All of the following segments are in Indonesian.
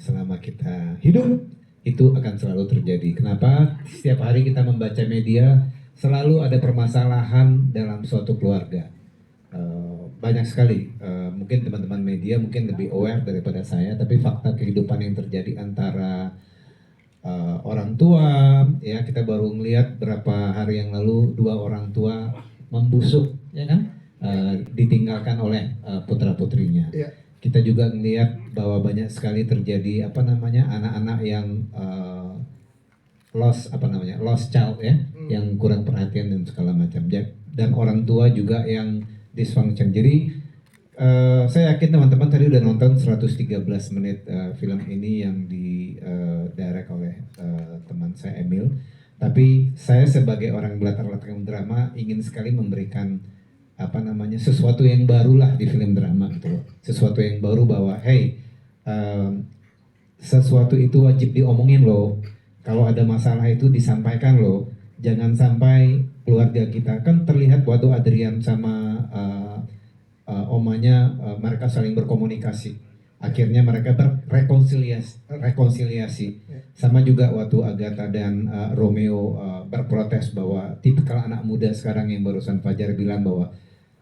Selama kita hidup, itu akan selalu terjadi. Kenapa? Setiap hari kita membaca media, selalu ada permasalahan dalam suatu keluarga. Banyak sekali, mungkin teman-teman media mungkin lebih aware daripada saya, tapi fakta kehidupan yang terjadi antara orang tua, ya kita baru melihat berapa hari yang lalu dua orang tua membusuk, ya kan, ditinggalkan oleh putra-putrinya. Yeah. Kita juga melihat bahwa banyak sekali terjadi anak-anak yang lost child ya, yang kurang perhatian dan segala macam, dan orang tua juga yang dysfunction. Jadi saya yakin teman-teman tadi udah nonton 113 menit film ini yang di direct oleh teman saya Emil. Tapi saya sebagai orang belatar belakang drama ingin sekali memberikan sesuatu yang baru lah di film drama gitu loh. Sesuatu yang baru bahwa sesuatu itu wajib diomongin loh. Kalau ada masalah itu disampaikan loh. Jangan sampai keluarga kita kan terlihat waktu Adrian sama omanya mereka saling berkomunikasi. Akhirnya mereka rekonsiliasi. Sama juga waktu Agatha dan Romeo berprotes bahwa tipikal anak muda sekarang yang barusan Fajar bilang bahwa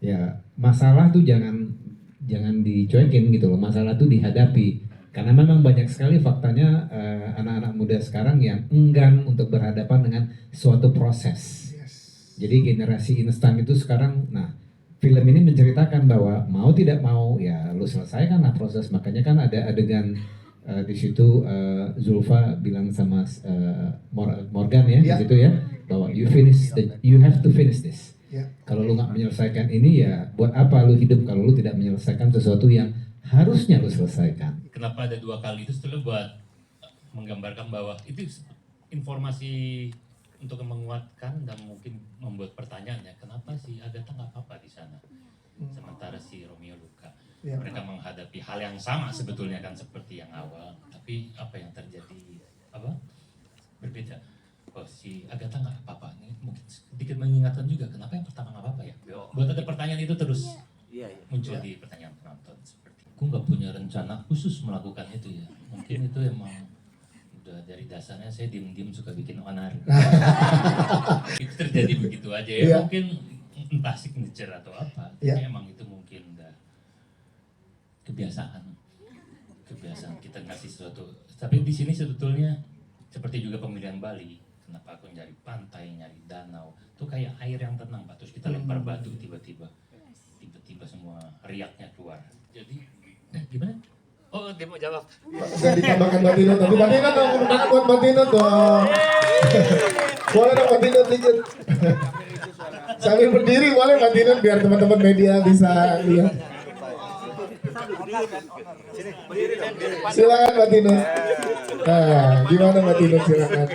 ya masalah tuh jangan dicuekin gitu loh. Masalah tuh dihadapi. Karena memang banyak sekali faktanya anak-anak muda sekarang yang enggan untuk berhadapan dengan suatu proses. Jadi generasi instan itu sekarang, film ini menceritakan bahwa mau tidak mau ya lu selesaikanlah proses. Makanya kan ada adegan di situ Zulfa bilang sama Morgan ya, di situ ya, bahwa you have to finish this. Kalau lu nggak menyelesaikan ini ya buat apa lu hidup kalau lu tidak menyelesaikan sesuatu yang harusnya lu selesaikan. Kenapa ada 2 kali itu sebetulnya buat menggambarkan bahwa itu informasi untuk menguatkan dan mungkin membuat pertanyaan ya, kenapa si Agatha nggak apa-apa di sana sementara si Romeo luka. Mereka menghadapi hal yang sama sebetulnya kan seperti yang awal, tapi apa yang terjadi berbeda. Oh, si Agatha nggak apa-apa, ini mungkin sedikit mengingatkan juga kenapa yang pertama nggak apa-apa ya. Buat ada pertanyaan itu terus muncul di pertanyaan penonton seperti aku nggak punya rencana khusus melakukan itu ya, mungkin itu emang udah dari dasarnya saya diem-diem suka bikin onar. Itu terjadi begitu aja ya, mungkin entah signature atau apa, tapi emang itu mungkin udah kebiasaan kita ngasih sesuatu. Tapi di sini sebetulnya seperti juga pemilihan Bali, kenapa aku nyari pantai, nyari danau, itu kayak air yang tenang Pak, terus kita lempar batu tiba-tiba semua riaknya keluar. Jadi gimana? Oh, dia mau jawab. Saya ditambahkan Mbak Tino, tapi tadi kan aku menang buat Mbak Tino dong. Boleh dong Mbak Tino dikit. Sambil berdiri boleh Mbak Tino biar teman-teman media bisa lihat. Silakan Mbak Tino. Nah, gimana Mbak Tino, silakan.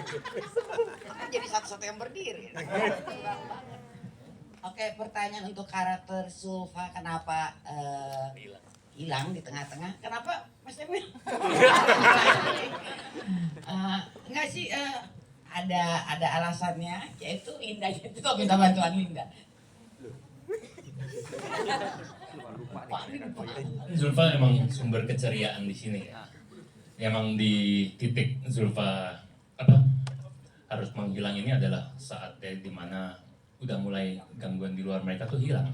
Jadi satu-satu yang berdiri. Oke, pertanyaan untuk karakter Zulfa, kenapa hilang di tengah-tengah? Kenapa Mas Emil? Enggak sih, ada alasannya, yaitu Linda itu minta bantuan Linda. Zulfa emang sumber keceriaan di sini ya. Emang di titik Zulfa harus menghilang ini adalah saat di mana udah mulai gangguan di luar mereka tuh hilang,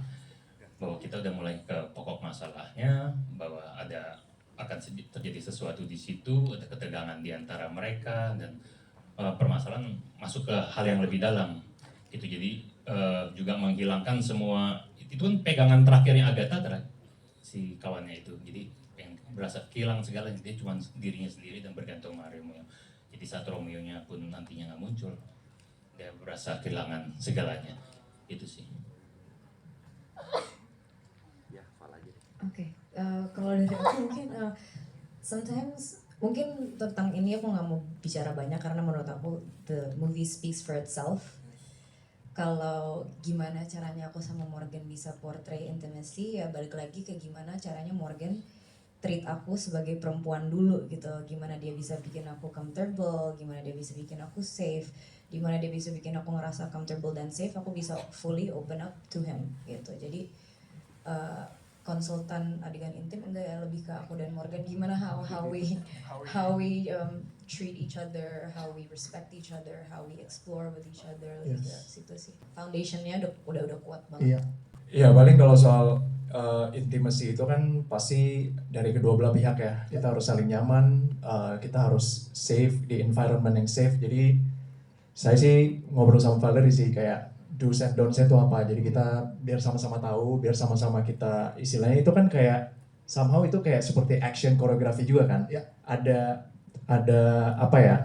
bahwa kita udah mulai ke pokok masalahnya, bahwa akan terjadi sesuatu di situ, ada ketegangan di antara mereka dan permasalahan masuk ke hal yang lebih dalam itu. Jadi juga menghilangkan semua itu kan pegangan terakhirnya Agatha si kawannya itu, jadi yang berasa hilang segalanya, dia cuma dirinya sendiri dan bergantung sama Romeo. Jadi saat Romeo-nya pun nantinya nggak muncul, dia berasa kehilangan segalanya. Itu sih. Oke, kalau dari aku mungkin sometimes mungkin tentang ini aku nggak mau bicara banyak karena menurut aku the movie speaks for itself. Kalau gimana caranya aku sama Morgan bisa portray intimacy, ya balik lagi ke gimana caranya Morgan treat aku sebagai perempuan dulu gitu. Gimana dia bisa bikin aku comfortable, gimana dia bisa bikin aku safe, gimana dia bisa bikin aku ngerasa comfortable dan safe, aku bisa fully open up to him gitu. Jadi konsultan adegan intim, enggak ya, lebih ke aku dan Morgan gimana how we treat each other, how we respect each other, how we explore with each other, lebih ke situ sih. Foundationnya udah kuat banget. Iya. Ya paling kalau soal intimacy itu kan pasti dari kedua belah pihak ya. Kita harus saling nyaman, kita harus safe di environment yang safe. Jadi saya sih ngobrol sama Valerie sih kayak do's and don'ts-nya itu apa. Jadi kita biar sama-sama tahu, biar sama-sama kita istilahnya itu kan kayak somehow itu kayak seperti action koreografi juga kan. Ya. Ada apa ya?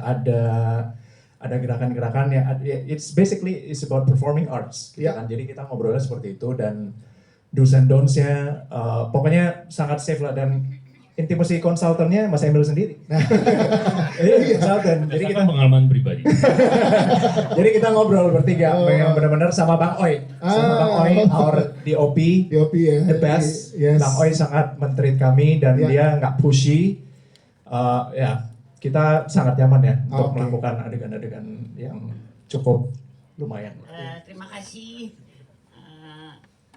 Ada gerakan-gerakan yang it's about performing arts gitu Ya. kan. Jadi kita ngobrolnya seperti itu dan do's and don'ts-nya pokoknya sangat safe lah. Dan intimacy konsultannya Mas Emil sendiri. Iya, konsultan. Jadi kita pengalaman pribadi. jadi kita ngobrol bertiga yang benar-benar sama Bang Oi. Sama Bang Oi, our DOP, DOP ya. the best. Yes. Bang Oi sangat men-treat kami dan Ya. dia nggak pushy. Ya, kita sangat nyaman ya untuk Oke. melakukan adegan-adegan yang cukup lumayan. Terima kasih.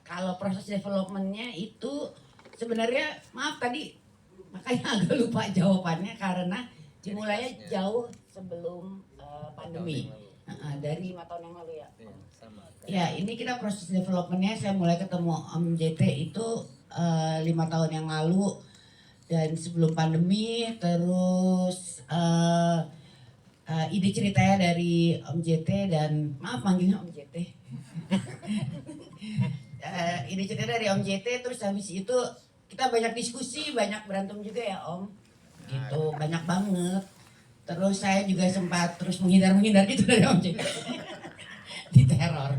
Kalau proses developmentnya itu sebenarnya maaf tadi makanya agak lupa jawabannya karena dimulainya jauh sebelum pandemi. Dari 5 tahun yang lalu ya. Ya ini kita proses developmentnya saya mulai ketemu Om JT itu 5 tahun yang lalu dan sebelum pandemi. Terus ide ceritanya dari Om JT dan maaf manggilnya Om JT. Ide cerita dari Om JT, terus habis itu kita banyak diskusi, banyak berantem juga ya Om, gitu banyak banget. Terus saya juga sempat terus menghindar gitu dari Om JT, diteror.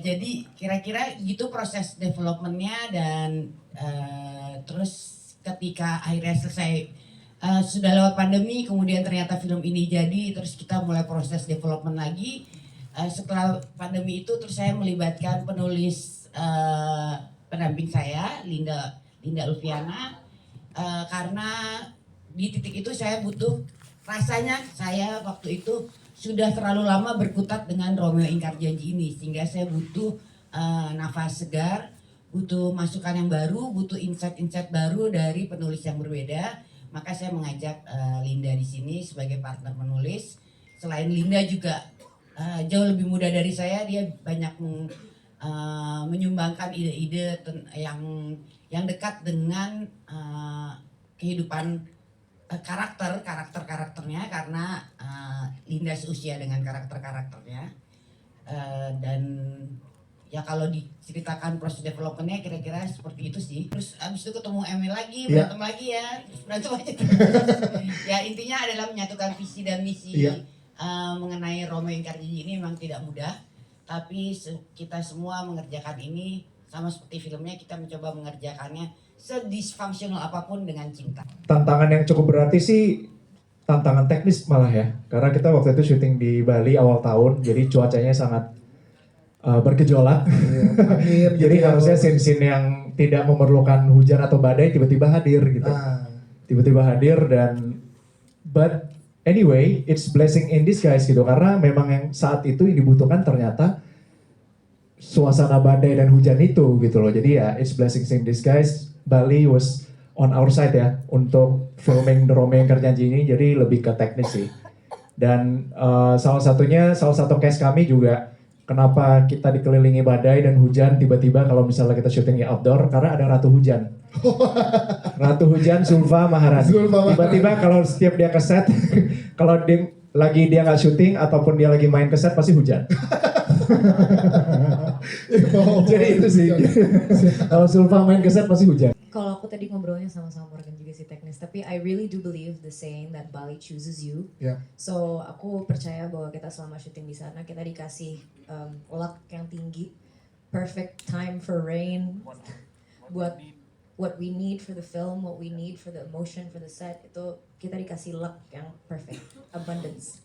Jadi kira-kira gitu proses developmentnya dan terus ketika akhirnya selesai sudah lewat pandemi, kemudian ternyata film ini jadi, terus kita mulai proses development lagi. Setelah pandemi itu terus saya melibatkan penulis pendamping saya Linda Ulfiana karena di titik itu saya butuh, rasanya saya waktu itu sudah terlalu lama berkutat dengan Romeo Ingkar Janji ini sehingga saya butuh nafas segar, butuh masukan yang baru, butuh insight baru dari penulis yang berbeda. Maka saya mengajak Linda di sini sebagai partner penulis. Selain Linda juga jauh lebih muda dari saya, dia banyak menyumbangkan ide-ide yang dekat dengan kehidupan karakternya karena Linda seusia dengan karakternya dan ya kalau diceritakan proses developmentnya kira-kira seperti itu sih. Terus abis itu ketemu Emil lagi, berantem lagi ya, terus berantem aja. Ya intinya adalah menyatukan visi dan misi. Mengenai Romeo Ingkar Janji ini memang tidak mudah, tapi kita semua mengerjakan ini sama seperti filmnya, kita mencoba mengerjakannya sedisfungsional apapun dengan cinta. Tantangan yang cukup berarti sih tantangan teknis malah ya, karena kita waktu itu syuting di Bali awal tahun, jadi cuacanya sangat bergejolak. Jadi harusnya scene-scene yang tidak memerlukan hujan atau badai tiba-tiba hadir gitu. Tiba-tiba hadir dan but anyway, it's blessing in disguise gitu, karena memang yang saat itu yang dibutuhkan ternyata suasana badai dan hujan itu gitu loh. Jadi ya it's blessing in disguise. Bali was on our side ya untuk filming The Romeo Ingkar Janji ini, jadi lebih ke teknis sih. Dan salah satu case kami juga kenapa kita dikelilingi badai dan hujan tiba-tiba kalau misalnya kita syutingnya outdoor, karena ada Ratu Hujan. Ratu Hujan Zulfa Maharani. Tiba-tiba kalau setiap dia ke set, kalau dia nggak syuting ataupun dia lagi main ke set pasti hujan. Jadi itu sih. Kalau Zulfa main ke set pasti hujan. Kalau aku tadi ngobrolnya sama Morgan juga sih teknis, tapi I really do believe the saying that Bali chooses you. So aku percaya bahwa kita selama syuting di sana kita dikasih luck yang tinggi, perfect time for rain, buat what we need for the film, what we need for the emotion for the set, itu kita dikasih luck yang perfect, abundance.